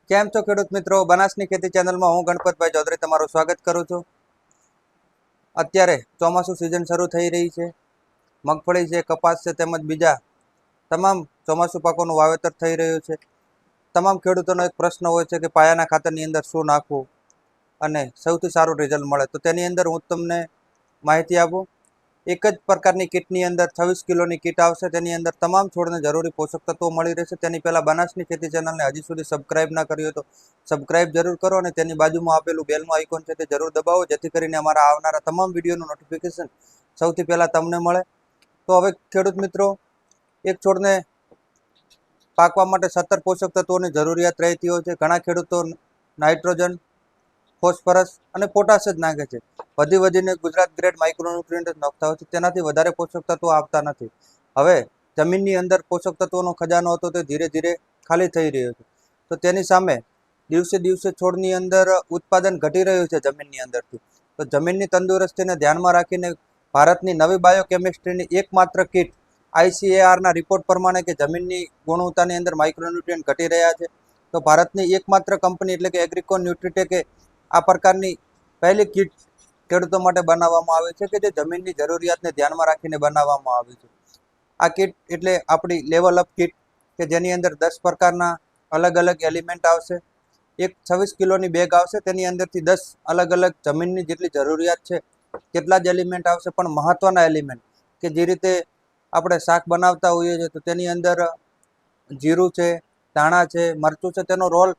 કેમ છો ખેડૂત મિત્રો? બનાસની ખેતી ચેનલમાં હું ગણપતભાઈ ચૌધરી તમારું સ્વાગત કરું છું. અત્યારે ચોમાસું સિઝન શરૂ થઈ રહી છે. મગફળી છે, કપાસ છે તેમજ બીજા તમામ ચોમાસુ પાકોનું વાવેતર થઈ રહ્યું છે. તમામ ખેડૂતોનો એક પ્રશ્ન હોય છે કે પાયાના ખાતરની અંદર શું નાખવું અને સૌથી સારું રિઝલ્ટ મળે. તો તેની અંદર હું તમને માહિતી આપું. એક જ પ્રકારની કીટની અંદર 26 કિલોની કીટ આવશે. તેની અંદર તમામ છોડને જરૂરી પોષક તત્વો મળી રહેશે. તેની પહેલાં બનાસની ખેતી ચેનલને હજી સુધી સબસ્ક્રાઇબ ના કરી હોય તો સબસ્ક્રાઇબ જરૂર કરો અને તેની બાજુમાં આપેલું બેલનું આઇકોન છે તે જરૂર દબાવો, જેથી કરીને અમારા આવનારા તમામ વિડીયોનું નોટિફિકેશન સૌથી પહેલાં તમને મળે. તો હવે ખેડૂત મિત્રો, એક છોડને પાકવા માટે 17 પોષક તત્વોની જરૂરિયાત રહેતી હોય છે. ઘણા ખેડૂતો નાઇટ્રોજન, ફોસ્ફરસ અને પોટાશ જ નાખે છે. વધીને ગુજરાત ગ્રેડ માઇક્રોન્યુટ્રિયન્ટ જ નાખતા હોય છે. તેનાથી વધારે પોષક તત્વો આપતા નથી. હવે જમીનની અંદર પોષક તત્વોનો ખજાનો હતો તે ધીરે ધીરે ખાલી થઈ રહ્યો છે. તો તેની સામે દિવસે દિવસે છોડની અંદર ઉત્પાદન ઘટી રહ્યું છે જમીનની અંદરથી. તો જમીનની તંદુરસ્તીને ધ્યાનમાં રાખીને ભારતની નવી બાયોકેમિસ્ટ્રીની એકમાત્ર કીટ ICARના રિપોર્ટ પ્રમાણે કે જમીનની ગુણવત્તાની અંદર માઇક્રોન્યુટ્રિયન્ટ ઘટી રહ્યા છે, તો ભારતની એકમાત્ર કંપની એટલે કે એગ્રીકોન ન્યુટ્રીટેકે આ પ્રકારની પહેલી કીટ ખેડૂતો માટે બનાવવામાં આવે છે કે જે જમીનની જરૂરિયાતને ધ્યાનમાં રાખીને બનાવવામાં આવે છે. આ કીટ એટલે આપણી લેવલ અપ કીટ કે જેની અંદર 10 પ્રકારના અલગ અલગ એલિમેન્ટ આવશે. એક 26 કિલોની બેગ આવશે. તેની અંદરથી 10 અલગ અલગ જમીનની જેટલી જરૂરિયાત છે તેટલા જ એલિમેન્ટ આવશે. પણ મહત્વના એલિમેન્ટ કે જે રીતે આપણે શાક બનાવતા હોઈએ છીએ તો તેની અંદર જીરું છે, ધાણા છે, મરચું છે, તેનો રોલ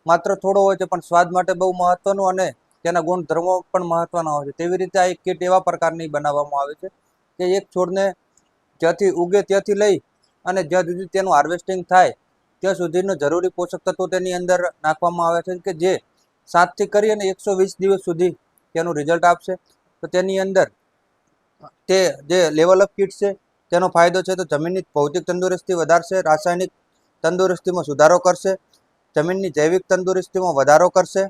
માત્ર થોડો હોય છે પણ સ્વાદ માટે બહુ મહત્વનું અને તેના ગુણધર્મો પણ મહત્વના હોય છે. તેવી રીતે આ એક કીટ એવા પ્રકારની બનાવવામાં આવે છે કે એક છોડને જ્યાંથી ઉગે ત્યાંથી લઈ અને જ્યાં સુધી તેનું હાર્વેસ્ટિંગ થાય ત્યાં સુધીનું જરૂરી પોષક તત્વો તેની અંદર નાખવામાં આવે છે કે જે 7 થી કરી અને 120 દિવસ સુધી તેનું રિઝલ્ટ આપશે. તો તેની અંદર તે જે લેવલ અપ કીટ છે તેનો ફાયદો છે તો જમીનની ભૌતિક તંદુરસ્તી વધારશે, રાસાયણિક તંદુરસ્તીમાં સુધારો કરશે, જમીનની જૈવિક તંદુરસ્તીમાં વધારો કરશે.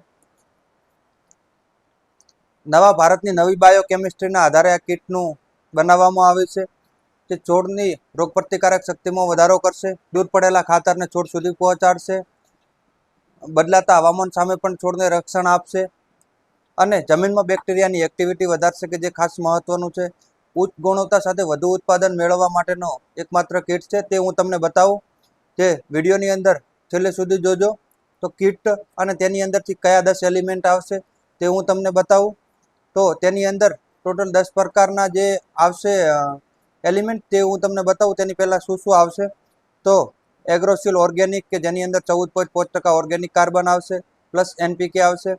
નવા ભારતની નવી બાયોકેમિસ્ટ્રીના આધારે આ કીટનું બનાવવામાં આવે છે તે છોડની રોગપ્રતિકારક શક્તિમાં વધારો કરશે, દૂર પડેલા ખાતરને છોડ સુધી પહોંચાડશે, બદલાતા હવામાન સામે પણ છોડને રક્ષણ આપશે અને જમીનમાં બેક્ટેરિયાની એક્ટિવિટી વધારશે કે જે ખાસ મહત્વનું છે. ઉચ્ચ ગુણવત્તા સાથે વધુ ઉત્પાદન મેળવવા માટેનો એકમાત્ર કીટ છે તે હું તમને બતાવું. જે વિડીયોની અંદર છેલ્લે સુધી જોજો. તો કીટ અને તેની અંદરથી કયા 10 એલિમેન્ટ આવશે તે હું તમને બતાવું. તો તેની અંદર ટોટલ 10 પ્રકારના જે આવશે એલિમેન્ટ તે હું તમને બતાવું. તેની પહેલાં શું શું આવશે તો એગ્રોસિલ ઓર્ગેનિક કે જેની અંદર 14.5% ઓર્ગેનિક કાર્બન આવશે, પ્લસ NPK આવશે.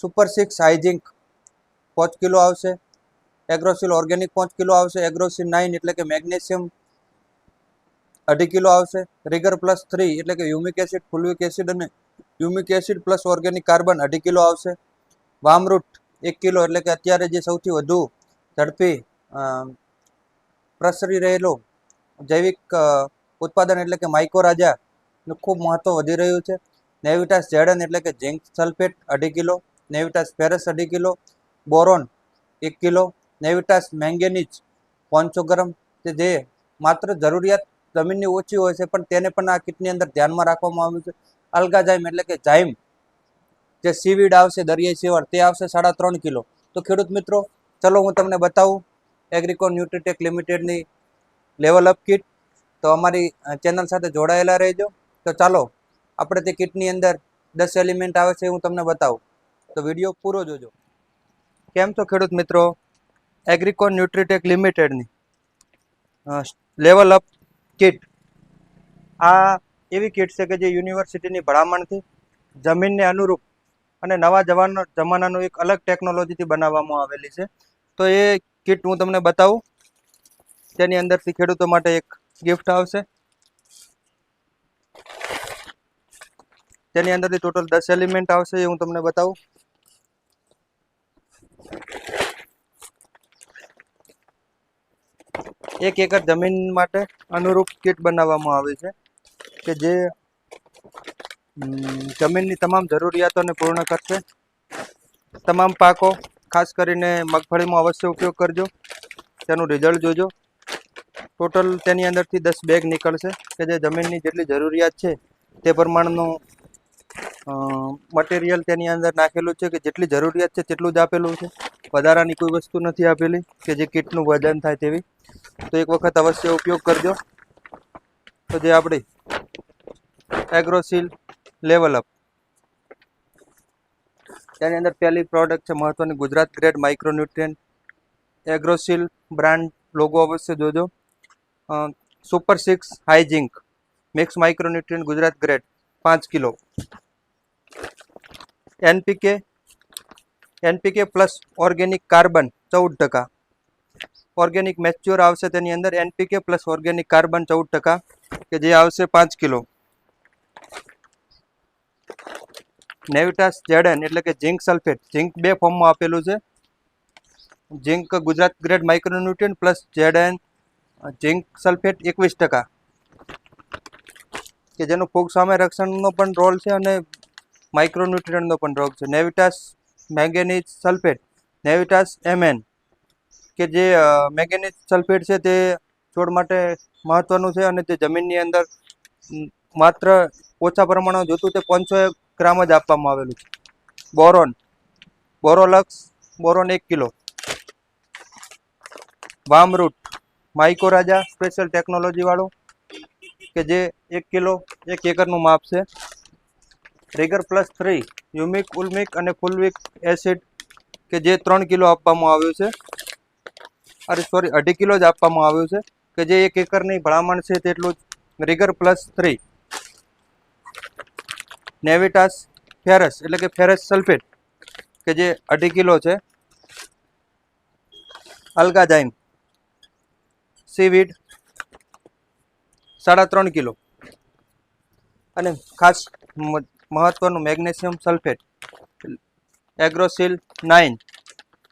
સુપર 6 હાઇઝિંક 5 કિલો આવશે. એગ્રોસિલ ઓર્ગેનિક 5 કિલો આવશે. એગ્રોસિલ 9 એટલે કે મેગ્નેશિયમ 2.5 કિલો આવશે. રિગર પ્લસ 3 એટલે કે હ્યુમિક એસિડ, ફુલ્વિક એસિડ અને humic acid plus organic carbon 2.5 kilo આવશે. વામરૂટ 1 કિલો એટલે કે અત્યારે જે સૌથી વધુ ઝડપી પ્રસરી રહેલો જૈવિક ઉત્પાદન એટલે કે માઇકોરાજાનું ખૂબ મહત્વ વધી રહ્યું છે. નેવિટાસ ઝેડન એટલે કે zinc sulphate 2.5 kilo, Navitas ferrous 2.5 kilo, boron 1 kilo, Navitas manganese 500 gram કે જે માત્ર જરૂરિયાત જમીનની ઓછી હોય છે પણ તેને પણ આ કીટની અંદર ધ્યાનમાં રાખવામાં આવ્યું છે. અલ્ગાઝાઇમ એટલે કે ઝાઇમ જે સીવીડ આવશે, દરિયાઈ સેવાળ તે આવશે 3.5 કિલો. તો ખેડૂત મિત્રો, ચલો હું તમને બતાવું એગ્રીકોન ન્યુટ્રીટેક લિમિટેડની લેવલ અપ કીટ. તો અમારી ચેનલ સાથે જોડાયેલા રહેજો. તો ચાલો આપણે તે કીટની અંદર 10 એલિમેન્ટ આવે છે હું તમને બતાવું. તો વિડીયો પૂરો જોજો. કેમ છો ખેડૂત મિત્રો? એગ્રીકોન ન્યુટ્રીટેક લિમિટેડની લેવલ અપ કીટ આ એવી કીટ છે કે જે યુનિવર્સિટીની ભલામણથી જમીનને અનુરૂપ અને નવા જમાનાનું એક અલગ ટેકનોલોજીથી બનાવવામાં આવેલી છે. તો એ કીટ હું તમને બતાવું. તેની અંદરથી ખેડૂતો માટે એક ગિફ્ટ આવશે. તેની અંદરથી ટોટલ 10 એલિમેન્ટ આવશે એ હું તમને બતાવું. 1 એકર જમીન માટે અનુરૂપ કીટ બનાવવામાં આવી છે કે જે જમીનની તમામ જરૂરિયાતોને પૂર્ણ કરશે. તમામ પાકો, ખાસ કરીને મગફળીમાં અવશ્ય ઉપયોગ કરજો, તેનું રિઝલ્ટ જોજો. ટોટલ તેની અંદરથી 10 બેગ નીકળશે કે જે જમીનની જેટલી જરૂરિયાત છે તે પ્રમાણનું મટીરિયલ તેની અંદર નાખેલું છે કે જેટલી જરૂરિયાત છે તેટલું જ આપેલું છે, વધારાની કોઈ વસ્તુ નથી આપેલી કે જે કીટનું વજન થાય તેવી. તો એક વખત અવશ્ય ઉપયોગ કરજો. તો જે આપણી એગ્રોસીલ લેવલ અપ, તેની અંદર પહેલી પ્રોડક્ટ છે મહત્વની Gujarat grade micronutrient. Agrosil brand logo અવશ્ય જોજો. Super 6 hi zinc mix micronutrient Gujarat grade 5 kilo. NPK plus organic carbon 14%. Organic mature આવશે તેની અંદર એનપીકે પ્લસ ઓર્ગેનિક કાર્બન 14% કે જે આવશે 5 કિલો. નેવિટાસ જેડન એટલે કે ઝિંક સલ્ફેટ, ઝિંક 2 ફોર્મમાં આપેલું છે. Zinc Gujarat grade micronutrient plus જેડન ઝિંક સલ્ફેટ 21%, કે જેનું ફૂગ સામે રક્ષણનો પણ રોલ છે અને માઇક્રોન્યુટ્રિયન્ટનો પણ રોલ છે. નેવિટાસ મેંગેનીઝ સલ્ફેટ, નેવિટાસ એમએન, કે જે મેંગેનીઝ સલ્ફેટ છે તે છોડ માટે મહત્વનું છે અને તે જમીનની અંદર માત્ર ઓછા પ્રમાણમાં જોતું તે 500 ગ્રામ જ આપવામાં આવેલું છે. બોરોલક્સ બોરોન 1 કિલો. વામરૂટ માઇકોરાજા સ્પેશિયલ ટેકનોલોજી વાળું કે જે 1 કિલો 1 એકરનું માપ છે. રીગર પ્લસ 3 યુમિક ઉલ્મિક અને ફુલવિક એસિડ કે જે 3 કિલો આપવામાં આવ્યું છે. અરે સોરી 2.5 કિલો જ આપવામાં આવ્યું છે કે જે 1 એકરની ભલામણ છે તેટલું જ. રીગર પ્લસ 3. નેવિટાસ ફેરસ એટલે કે ફેરસ સલ્ફેટ કે જે 2.5 કિલો છે. અલ્ગાઝાઇમ સીવીડ 3.5 કિલો. અને ખાસ મહત્વનું મેગ્નેશિયમ સલ્ફેટ એગ્રોસીલ 9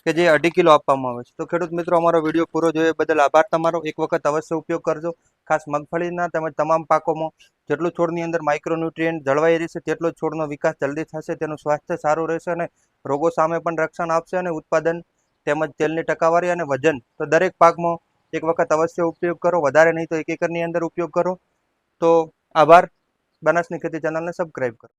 કે જે 2.5 કિલો આપવામાં આવે છે. તો ખેડૂત મિત્રો, અમારો વિડીયો પૂરો જોયો બદલ આભાર તમારો. એક વખત અવશ્ય ઉપયોગ કરજો. ખાસ મગફળીના તેમજ તમામ પાકોમાં જેટલું છોડની અંદર માઇક્રોન્યુટ્રિયન્ટ જળવાઈ રહેશે તેટલો જ છોડનો વિકાસ જલ્દી થશે, તેનું સ્વાસ્થ્ય સારું રહેશે અને રોગો સામે પણ રક્ષણ આપશે અને ઉત્પાદન તેમજ તેલની ટકાવારી અને વજન તો દરેક પાકમાં એક વખત અવશ્ય ઉપયોગ કરો. વધારે નહીં તો 1 એકરની અંદર ઉપયોગ કરો. તો આભાર. બનાસની ખેતી ચેનલને સબસ્ક્રાઈબ કરો.